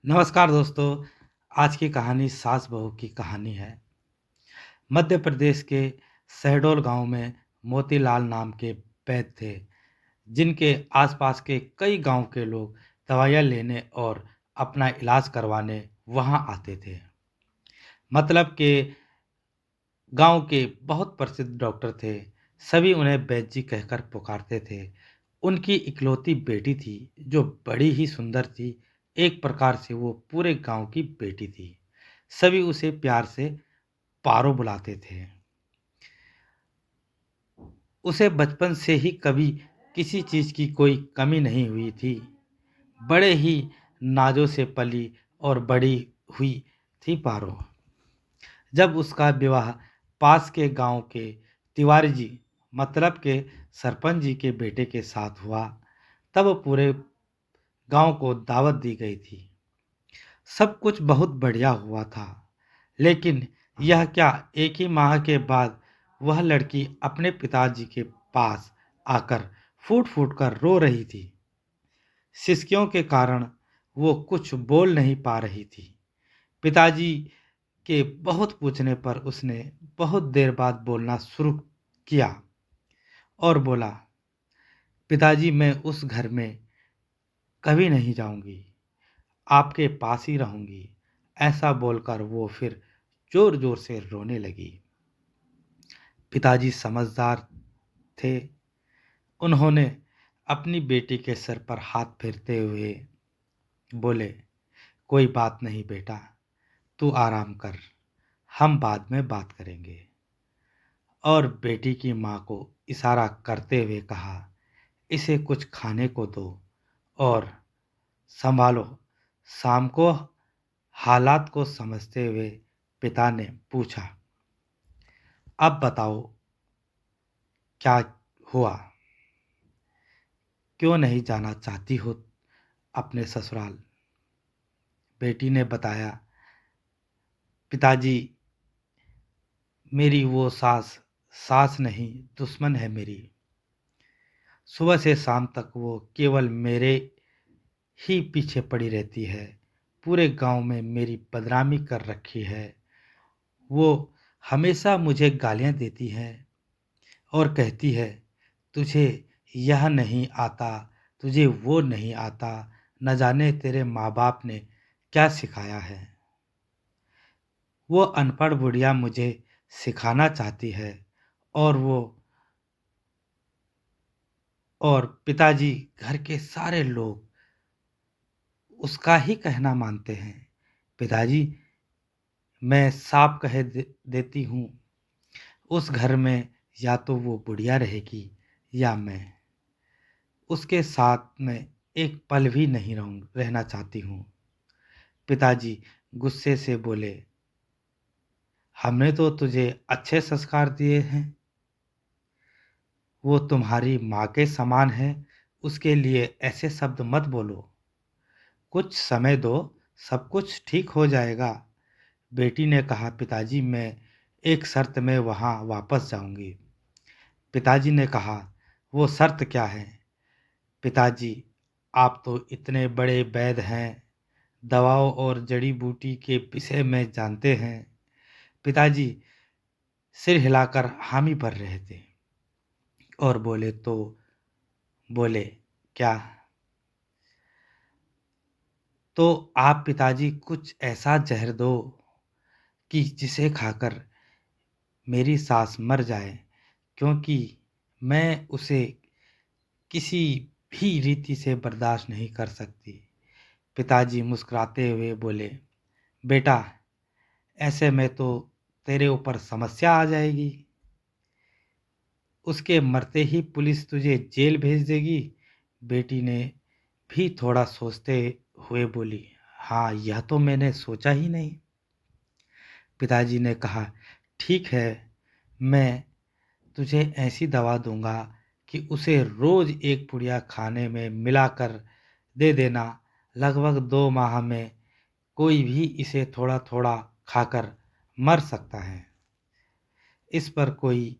नमस्कार दोस्तों। आज की कहानी सास बहू की कहानी है। मध्य प्रदेश के शहडोल गांव में मोतीलाल नाम के वैद्य थे, जिनके आसपास के कई गांव के लोग दवाइयाँ लेने और अपना इलाज करवाने वहां आते थे। मतलब के गांव के बहुत प्रसिद्ध डॉक्टर थे। सभी उन्हें वैद्य जी कहकर पुकारते थे। उनकी इकलौती बेटी थी, जो बड़ी ही सुंदर थी। एक प्रकार से वो पूरे गांव की बेटी थी। सभी उसे प्यार से पारो बुलाते थे। उसे बचपन से ही कभी किसी चीज की कोई कमी नहीं हुई थी। बड़े ही नाजों से पली और बड़ी हुई थी पारो। जब उसका विवाह पास के गांव के तिवारी जी, मतलब के सरपंच जी के बेटे के साथ हुआ, तब पूरे गांव को दावत दी गई थी। सब कुछ बहुत बढ़िया हुआ था, लेकिन यह क्या, एक ही माह के बाद वह लड़की अपने पिताजी के पास आकर फूट फूट कर रो रही थी। सिसकियों के कारण वो कुछ बोल नहीं पा रही थी। पिताजी के बहुत पूछने पर उसने बहुत देर बाद बोलना शुरू किया और बोला, पिताजी मैं उस घर में कभी नहीं जाऊंगी, आपके पास ही रहूंगी। ऐसा बोलकर वो फिर जोर जोर से रोने लगी। पिताजी समझदार थे। उन्होंने अपनी बेटी के सर पर हाथ फेरते हुए बोले, कोई बात नहीं बेटा, तू आराम कर, हम बाद में बात करेंगे। और बेटी की माँ को इशारा करते हुए कहा, इसे कुछ खाने को दो और संभालो। शाम को हालात को समझते हुए पिता ने पूछा, अब बताओ क्या हुआ, क्यों नहीं जाना चाहती हो अपने ससुराल? बेटी ने बताया, पिताजी मेरी वो सास सास नहीं दुश्मन है मेरी। सुबह से शाम तक वो केवल मेरे ही पीछे पड़ी रहती है। पूरे गांव में मेरी बदनामी कर रखी है। वो हमेशा मुझे गालियां देती है और कहती है, तुझे यह नहीं आता, तुझे वो नहीं आता, न जाने तेरे माँ बाप ने क्या सिखाया है। वो अनपढ़ बुढ़िया मुझे सिखाना चाहती है। और वो और पिताजी, घर के सारे लोग उसका ही कहना मानते हैं। पिताजी, मैं साफ देती हूँ, उस घर में या तो वो बुढ़िया रहेगी या मैं उसके साथ में एक पल भी नहीं रहना चाहती हूँ। पिताजी गुस्से से बोले, हमने तो तुझे अच्छे संस्कार दिए हैं, वो तुम्हारी माँ के समान है, उसके लिए ऐसे शब्द मत बोलो। कुछ समय दो, सब कुछ ठीक हो जाएगा। बेटी ने कहा, पिताजी मैं एक शर्त में वहाँ वापस जाऊंगी। पिताजी ने कहा, वो शर्त क्या है? पिताजी, आप तो इतने बड़े वैद्य हैं, दवाओं और जड़ी बूटी के विषय में जानते हैं। पिताजी सिर हिलाकर हामी भर रहे थे और बोले, क्या? तो आप पिताजी कुछ ऐसा जहर दो कि जिसे खाकर मेरी सास मर जाए, क्योंकि मैं उसे किसी भी रीति से बर्दाश्त नहीं कर सकती। पिताजी मुस्कुराते हुए बोले, बेटा ऐसे में तो तेरे ऊपर समस्या आ जाएगी। उसके मरते ही पुलिस तुझे जेल भेज देगी। बेटी ने भी थोड़ा सोचते हुए बोली, हाँ यह तो मैंने सोचा ही नहीं। पिताजी ने कहा, ठीक है, मैं तुझे ऐसी दवा दूंगा कि उसे रोज एक पुड़िया खाने में मिलाकर दे देना। लगभग 2 माह में कोई भी इसे थोड़ा थोड़ा खाकर मर सकता है। इस पर कोई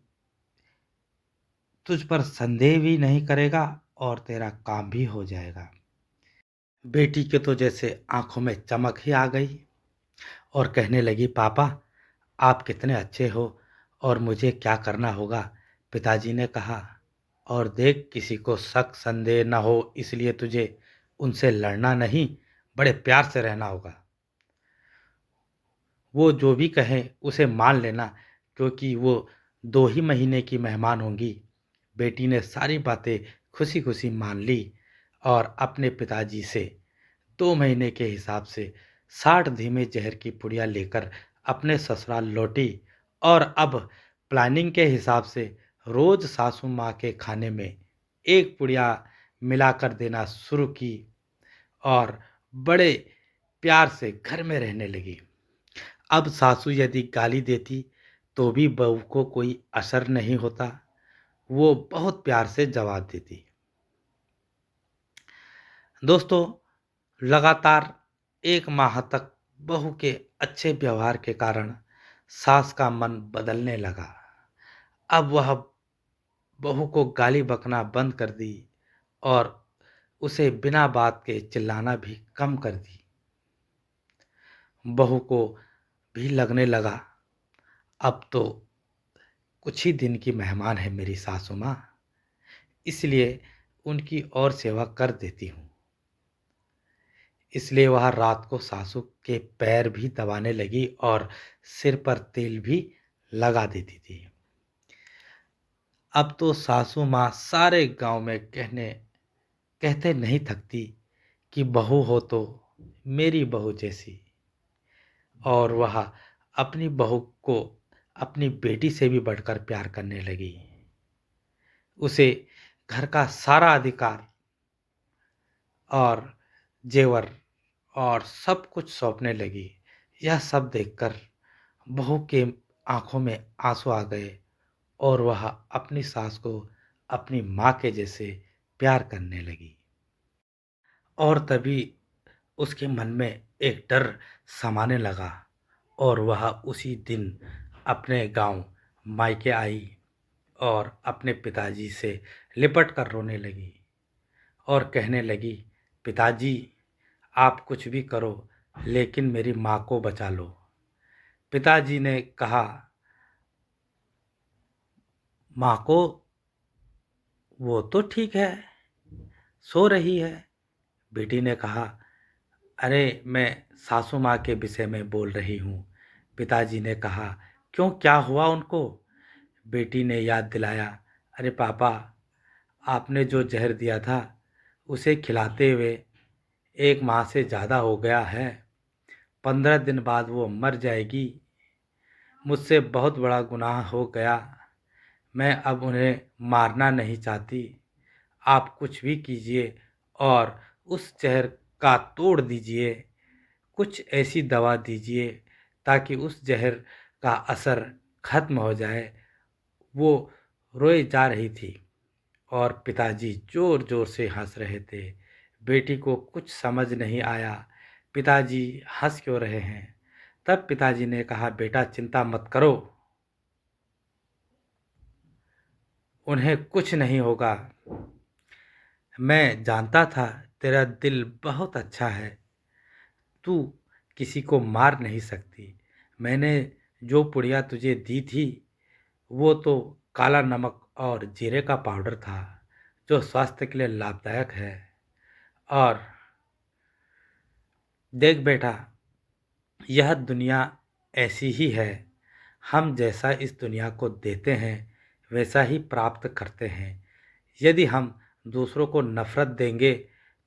तुझ पर संदेह भी नहीं करेगा और तेरा काम भी हो जाएगा। बेटी के तो जैसे आंखों में चमक ही आ गई और कहने लगी, पापा आप कितने अच्छे हो और मुझे क्या करना होगा। पिताजी ने कहा, और देख किसी को शक संदेह न हो इसलिए तुझे उनसे लड़ना नहीं, बड़े प्यार से रहना होगा। वो जो भी कहें उसे मान लेना, क्योंकि वो 2 ही महीने की मेहमान होंगी। बेटी ने सारी बातें खुशी खुशी मान ली और अपने पिताजी से 2 महीने के हिसाब से 60 धीमे जहर की पुड़िया लेकर अपने ससुराल लौटी और अब प्लानिंग के हिसाब से रोज सासू माँ के खाने में एक पुड़िया मिलाकर देना शुरू की और बड़े प्यार से घर में रहने लगी। अब सासू यदि गाली देती तो भी बहू को कोई असर नहीं होता, वो बहुत प्यार से जवाब देती। दोस्तों, लगातार 1 माह तक बहू के अच्छे व्यवहार के कारण सास का मन बदलने लगा। अब वह बहू को गाली बकना बंद कर दी और उसे बिना बात के चिल्लाना भी कम कर दी। बहू को भी लगने लगा, अब तो कुछ ही दिन की मेहमान है मेरी सासू माँ, इसलिए उनकी और सेवा कर देती हूँ। इसलिए वह रात को सासू के पैर भी दबाने लगी और सिर पर तेल भी लगा देती थी। अब तो सासू माँ सारे गांव में कहते नहीं थकती कि बहू हो तो मेरी बहू जैसी, और वह अपनी बहू को अपनी बेटी से भी बढ़कर प्यार करने लगी। उसे घर का सारा अधिकार और जेवर और सब कुछ सौंपने लगी। यह सब देखकर बहू के आंखों में आंसू आ गए और वह अपनी सास को अपनी माँ के जैसे प्यार करने लगी। और तभी उसके मन में एक डर समाने लगा और वह उसी दिन अपने गांव मायके आई और अपने पिताजी से लिपट कर रोने लगी और कहने लगी, पिताजी आप कुछ भी करो लेकिन मेरी माँ को बचा लो। पिताजी ने कहा, माँ को, वो तो ठीक है, सो रही है। बेटी ने कहा, अरे मैं सासू माँ के विषय में बोल रही हूँ। पिताजी ने कहा, क्यों, क्या हुआ उनको। बेटी ने याद दिलाया, अरे पापा आपने जो जहर दिया था उसे खिलाते हुए 1 माह से ज़्यादा हो गया है, 15 दिन बाद वो मर जाएगी। मुझसे बहुत बड़ा गुनाह हो गया, मैं अब उन्हें मारना नहीं चाहती। आप कुछ भी कीजिए और उस जहर का तोड़ दीजिए, कुछ ऐसी दवा दीजिए ताकि उस जहर का असर खत्म हो जाए। वो रोए जा रही थी और पिताजी जोर जोर से हंस रहे थे। बेटी को कुछ समझ नहीं आया, पिताजी हंस क्यों रहे हैं। तब पिताजी ने कहा, बेटा चिंता मत करो, उन्हें कुछ नहीं होगा। मैं जानता था तेरा दिल बहुत अच्छा है, तू किसी को मार नहीं सकती। मैंने जो पुड़िया तुझे दी थी वो तो काला नमक और जीरे का पाउडर था जो स्वास्थ्य के लिए लाभदायक है। और देख बेटा, यह दुनिया ऐसी ही है, हम जैसा इस दुनिया को देते हैं वैसा ही प्राप्त करते हैं। यदि हम दूसरों को नफ़रत देंगे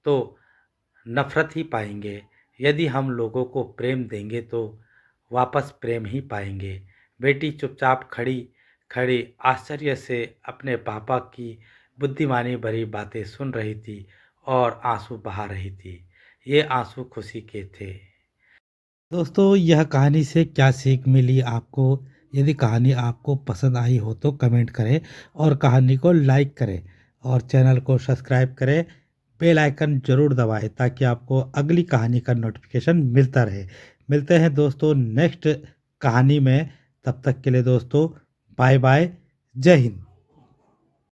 तो नफ़रत ही पाएंगे, यदि हम लोगों को प्रेम देंगे तो वापस प्रेम ही पाएंगे। बेटी चुपचाप खड़ी खड़ी आश्चर्य से अपने पापा की बुद्धिमानी भरी बातें सुन रही थी और आंसू बहा रही थी। ये आंसू खुशी के थे। दोस्तों, यह कहानी से क्या सीख मिली आपको? यदि कहानी आपको पसंद आई हो तो कमेंट करें और कहानी को लाइक करें और चैनल को सब्सक्राइब करें। बेल आइकन ज़रूर दबाएं ताकि आपको अगली कहानी का नोटिफिकेशन मिलता रहे। मिलते हैं दोस्तों नेक्स्ट कहानी में, तब तक के लिए दोस्तों बाय बाय, जय हिंद।